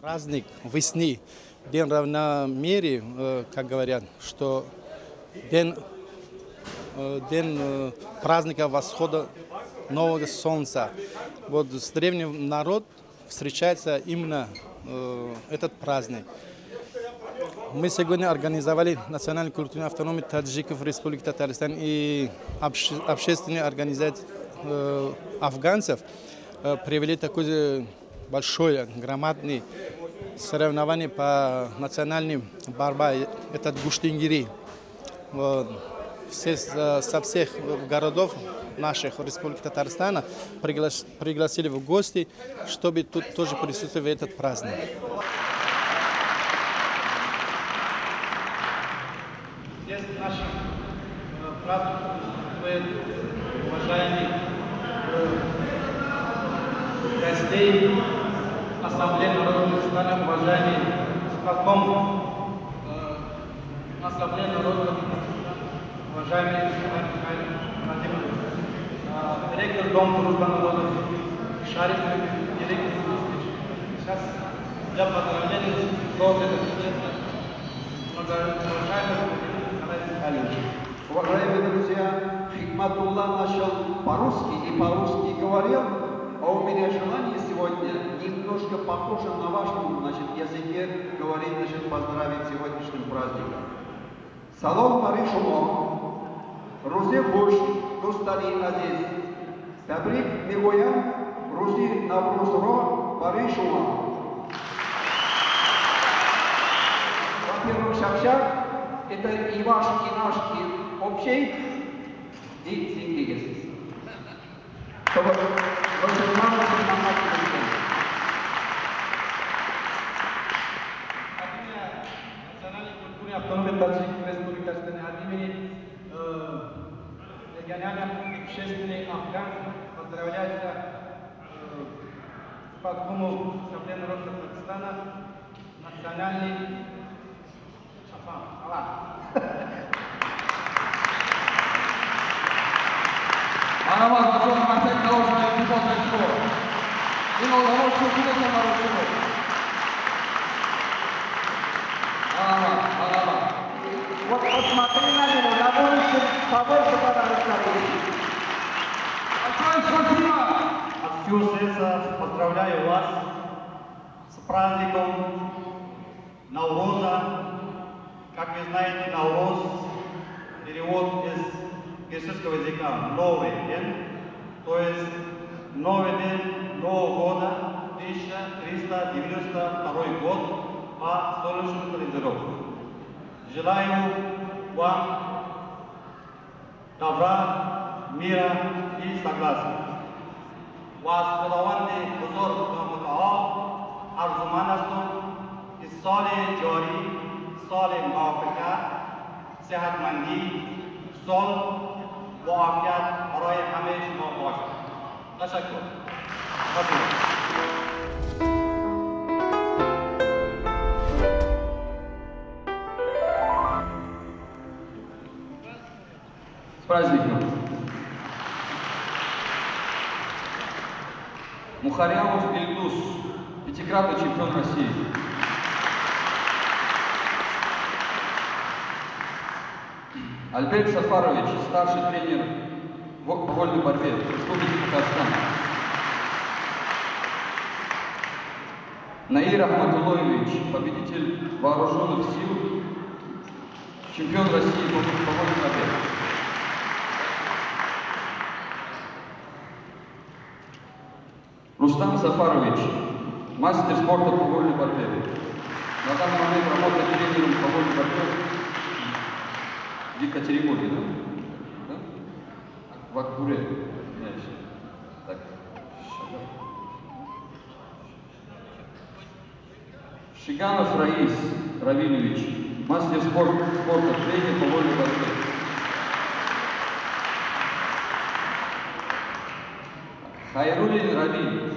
Праздник весны, день равномерия, как говорят, что день праздника восхода нового солнца. Вот с древним народ встречается именно этот праздник. Мы сегодня организовали национальную культурную автономию таджиков в Республике Татарстан и общественные организации афганцев провели такое большое, громадное соревнование по национальным борьбе. Это Гуштингири. Вот. Со всех городов наших Республики Татарстана пригласили в гости, чтобы тут тоже присутствовать в этот праздник. Здесь наш праздник, уважаемые гостей Ассамблеи народных стран, уважаемые исполком Ассамблеи народных, уважаемый Владимир, директор Дома дружбы народов, Шариф, директор. Сейчас для поздравления золотых Уважаемые друзья, Хикматулла начал по-русски и по-русски говорил, а у меня желание сегодня немножко похоже на вашем языке говорить, поздравить сегодняшним праздником. Салон Маришумо, Рузи Буш, Тустали Азиз, Табрик Мигоян, Рузи Наврузро, Маришумо. Во-первых, Шакшак, это и ваш, и наш, и общий, и Сингигес. Чтобы мусульмане национальной культуры автономии Таджикской Республики Татарстан от имени региональных общественных афганцев поздравляется Фатхуму Ассамблеи народов Татарстана национальный Арамаз, большой концерт научного эпизода школы. И на удовольствие кулиса нарушено. Арамаз. Вот посмотри на него, на будущем побольше подарок скорее. Большое спасибо! От всего сердца поздравляю вас с праздником Науроза. Как вы знаете, Наурос, перевод из персидского языка «новый день», то есть новый день Нового года, 1392 год по солнечному календарю. Желаю вам добра, мира и согласия. Вас Худаванди Бузург Мутаал, Арзуманастун, и соли Джори, соли Муафика, Сехатманди, сол معافیت برای همه شما باشد. تشکر. С праздником! Мухарямов Ильдус, пятикратный чемпион России. Альберт Сафарович, старший тренер по вольной борьбе Республики Татарстан. Наир Ахматуллович, победитель вооруженных сил, чемпион России по вольной борьбе. Рустам Сафарович, мастер спорта по вольной борьбе. На данный момент работает тренером по вольной борьбе в Екатеринбурге, да? В Акбуре. Так. Шиганов Раис Равильевич, мастер спорта, тренер по вольной борьбе. Хайруллин Равиль.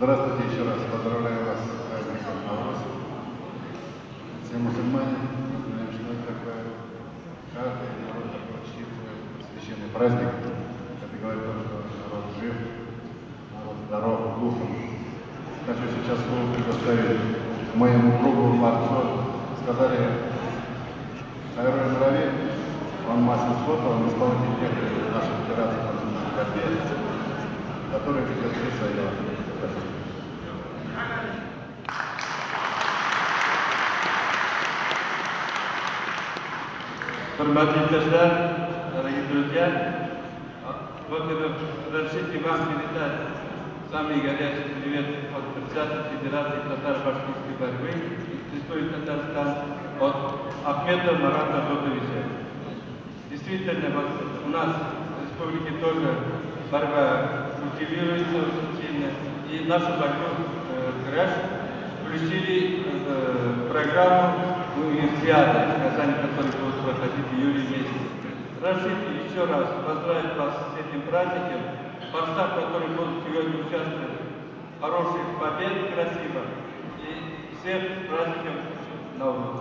Здравствуйте еще раз. Поздравляю вас с праздником Навруз. Все мусульмане знаем, что это такое. Каждый народ почтит свой священный праздник. Это говорит о том, что народ жив, народ здоров духом. Хочу сейчас слово предоставить моему другу Марцу. Сказали, Хайруллин Равиль, он мастер спорта, он исполнитель некоторых наших федераций по борьбе, которые ведет все свои дела. Хурматли дорогие друзья, вот разрешите вам передать самый горячий привет от председателя Федерации татаро-башкирской борьбы Республики Татарстан от Ахмедова Марата Зотовича. Действительно, вот у нас в республике тоже борьба культивируется очень сильно, и нашу борьбу КРЭШ включили в программу универсиады в Казани, который будет проходить в июле месяце. Разрешите еще раз поздравить вас с этим праздником. Спортсмены, которые будут сегодня участвовать, хороших побед, красиво. И всех с праздником Навруз.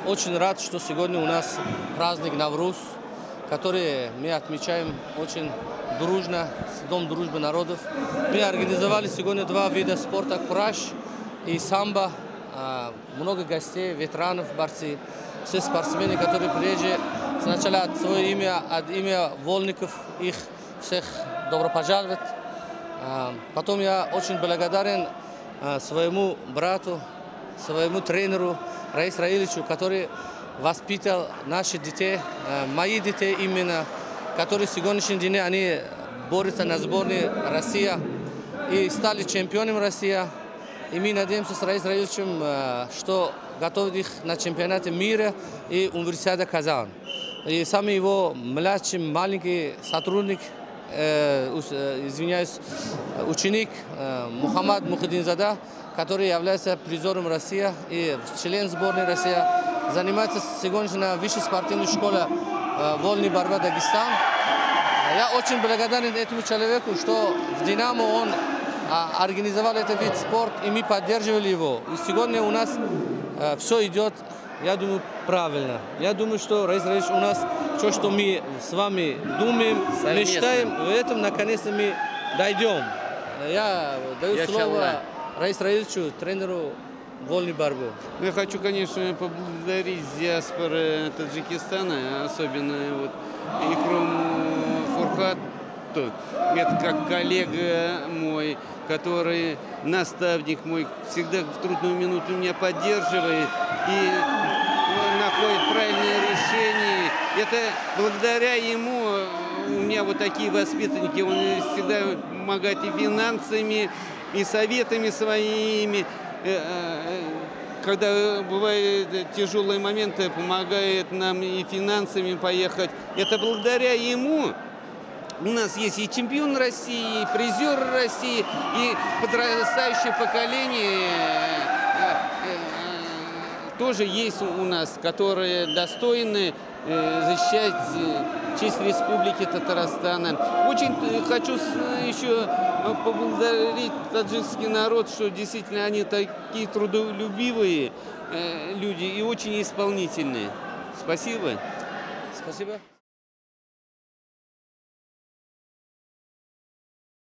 Очень рад, что сегодня у нас праздник Навруз. который мы отмечаем очень дружно с Дом дружбы народов. Мы организовали сегодня 2 вида спорта – кураж и самбо. Много гостей, ветеранов, борцы, все спортсмены, которые прежде сначала от своего имя, от имя вольников, их всех добро пожаловать. Потом я очень благодарен своему брату, своему тренеру Раису Раиловичу, который воспитал наших детей, мои детей именно, которые в сегодняшний день они борются на сборной России и стали чемпионами России. И мы надеемся с Раисом Раиловичем, что готовят их на чемпионате мира и универсиада Казань. И сам его младший, маленький сотрудник, извиняюсь, ученик Мухаммад Мухиддинзада, который является призером России и член сборной России, занимается сегодня на высшей спортивной школе вольной борьбы Дагестан. Я очень благодарен этому человеку, что в «Динамо» он организовал этот вид спорта, и мы поддерживали его. И сегодня у нас все идет, я думаю, правильно. Я думаю, что, Раис Раилович, у нас все, что мы с вами думаем, мечтаем, в этом наконец-то мы дойдем. Я даю слово Раису Раиловичу, тренеру вольной борьбы. Я хочу, конечно, поблагодарить диаспоры Таджикистана, особенно Икрум Фурхату. Это как коллега мой, который наставник мой, всегда в трудную минуту меня поддерживает и находит правильное решение. Это благодаря ему у меня вот такие воспитанники, он всегда помогает и финансами, и советами своими. Когда бывают тяжелые моменты, помогает нам и финансами поехать. Это благодаря ему у нас есть и чемпион России, и призер России, и подрастающее поколение тоже есть у нас, которые достойны защищать честь Республики Татарстана. Очень хочу еще поблагодарить таджикский народ, что действительно они такие трудолюбивые люди и очень исполнительные. Спасибо. Спасибо.